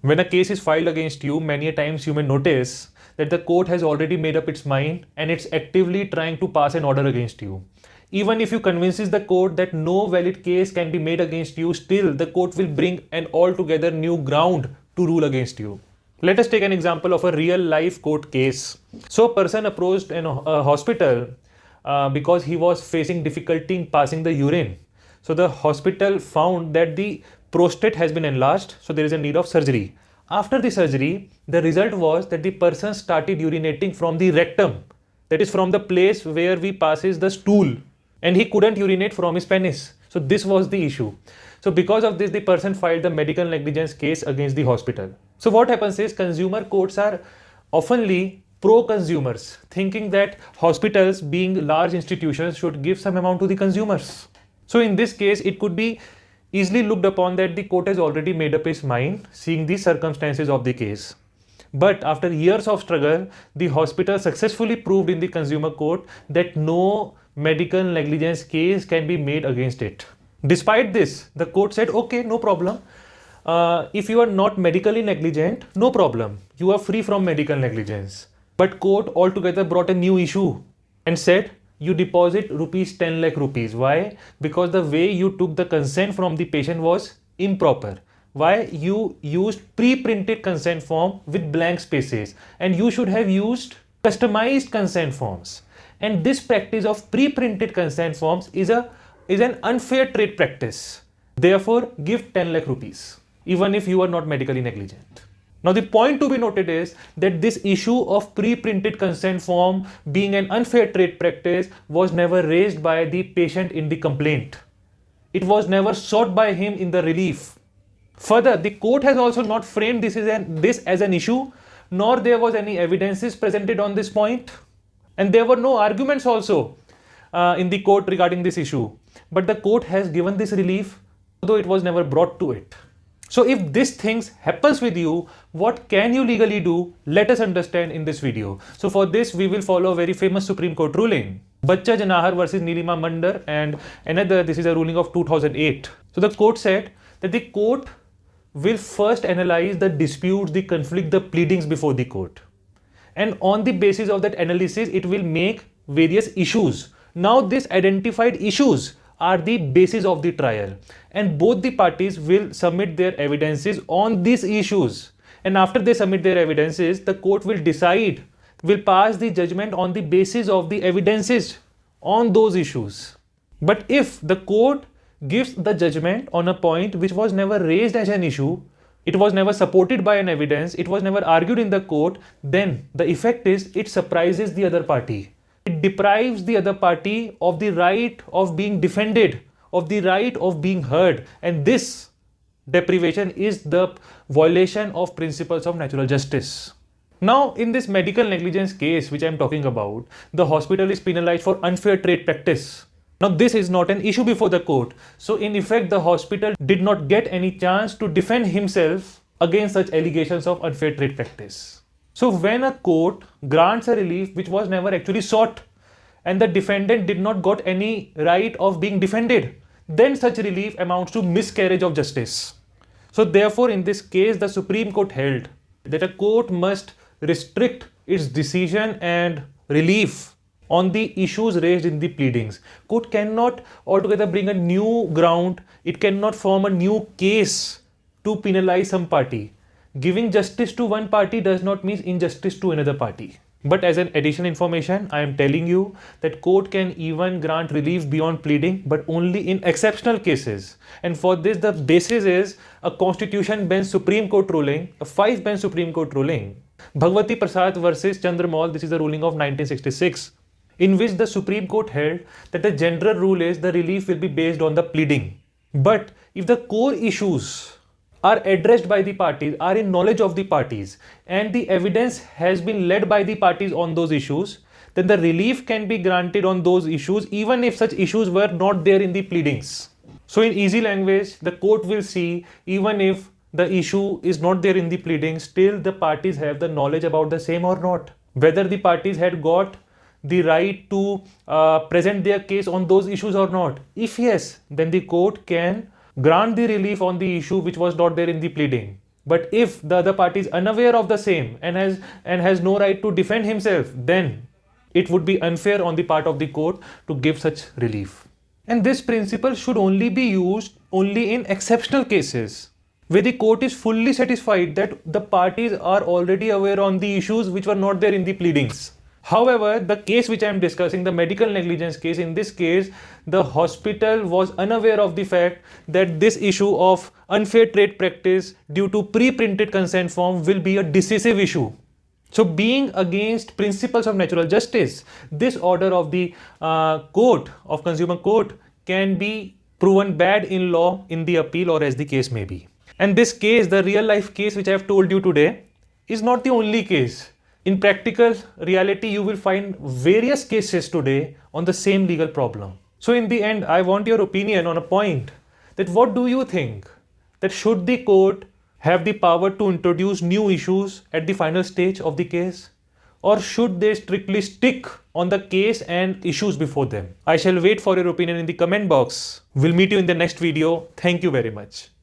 When a case is filed against you, many a times you may notice that the court has already made up its mind and it's actively trying to pass an order against you. Even if you convinces the court that no valid case can be made against you, still the court will bring an altogether new ground to rule against you. Let us take an example of a real life court case. So a person approached a hospital because he was facing difficulty in passing the urine. So the hospital found that the prostate has been enlarged, so there is a need of surgery. After the surgery, the result was that the person started urinating from the rectum, that is from the place where we passes the stool, and he couldn't urinate from his penis. So this was the issue. So because of this, the person filed the medical negligence case against the hospital. So what happens is consumer courts are oftenly pro-consumers, thinking that hospitals being large institutions should give some amount to the consumers. So in this case, it could be easily looked upon that the court has already made up its mind, seeing the circumstances of the case. But after years of struggle, the hospital successfully proved in the consumer court that no medical negligence case can be made against it. Despite this, the court said, okay, no problem. If you are not medically negligent, no problem. You are free from medical negligence. But court altogether brought a new issue and said, you deposit rupees 10 lakh rupees. Why? Because the way you took the consent from the patient was improper. Why? You used pre-printed consent form with blank spaces, and you should have used customized consent forms. And this practice of pre-printed consent forms is an unfair trade practice. Therefore, give 10 lakh rupees, even if you are not medically negligent. Now, the point to be noted is that this issue of pre-printed consent form being an unfair trade practice was never raised by the patient in the complaint. It was never sought by him in the relief. Further, the court has also not framed this as an issue, nor there was any evidences presented on this point. And there were no arguments also in the court regarding this issue. But the court has given this relief, although it was never brought to it. So if this things happens with you, what can you legally do? Let us understand in this video. So for this, we will follow a very famous Supreme Court ruling. Bachcha Janahar versus Nilima Mandar, and another, this is a ruling of 2008. So the court said that the court will first analyze the disputes, the conflict, the pleadings before the court. And on the basis of that analysis, it will make various issues. Now these identified issues are the basis of the trial, and both the parties will submit their evidences on these issues. And after they submit their evidences, the court will pass the judgment on the basis of the evidences on those issues. But if the court gives the judgment on a point which was never raised as an issue, it was never supported by an evidence, it was never argued in the court, then the effect is it surprises the other party. It deprives the other party of the right of being defended, of the right of being heard. And this deprivation is the violation of principles of natural justice. Now, in this medical negligence case which I am talking about, the hospital is penalized for unfair trade practice. Now, this is not an issue before the court. So, in effect, the hospital did not get any chance to defend himself against such allegations of unfair trade practice. So when a court grants a relief which was never actually sought, and the defendant did not got any right of being defended, then such relief amounts to miscarriage of justice. So therefore, in this case, the Supreme Court held that a court must restrict its decision and relief on the issues raised in the pleadings. Court cannot altogether bring a new ground, it cannot form a new case to penalize some party. Giving justice to one party does not mean injustice to another party. But as an additional information, I am telling you that court can even grant relief beyond pleading, but only in exceptional cases. And for this, the basis is a constitution bench Supreme Court ruling, a 5-bench Supreme Court ruling. Bhagwati Prasad versus Chandramal, this is a ruling of 1966, in which the Supreme Court held that the general rule is the relief will be based on the pleading. But if the core issues are addressed by the parties, are in knowledge of the parties, and the evidence has been led by the parties on those issues, then the relief can be granted on those issues even if such issues were not there in the pleadings. So in easy language, the court will see even if the issue is not there in the pleadings, still the parties have the knowledge about the same or not. Whether the parties had got the right to present their case on those issues or not. If yes, then the court can grant the relief on the issue which was not there in the pleading. But if the other party is unaware of the same and has no right to defend himself, then it would be unfair on the part of the court to give such relief. And this principle should only be used only in exceptional cases, where the court is fully satisfied that the parties are already aware on the issues which were not there in the pleadings. However, the case which I am discussing, the medical negligence case, in this case, the hospital was unaware of the fact that this issue of unfair trade practice due to pre-printed consent form will be a decisive issue. So, being against principles of natural justice, this order of the court, of consumer court, can be proven bad in law in the appeal or as the case may be. And this case, the real life case which I have told you today, is not the only case. In practical reality, you will find various cases today on the same legal problem. So in the end, I want your opinion on a point, that what do you think? That should the court have the power to introduce new issues at the final stage of the case? Or should they strictly stick on the case and issues before them? I shall wait for your opinion in the comment box. We'll meet you in the next video. Thank you very much.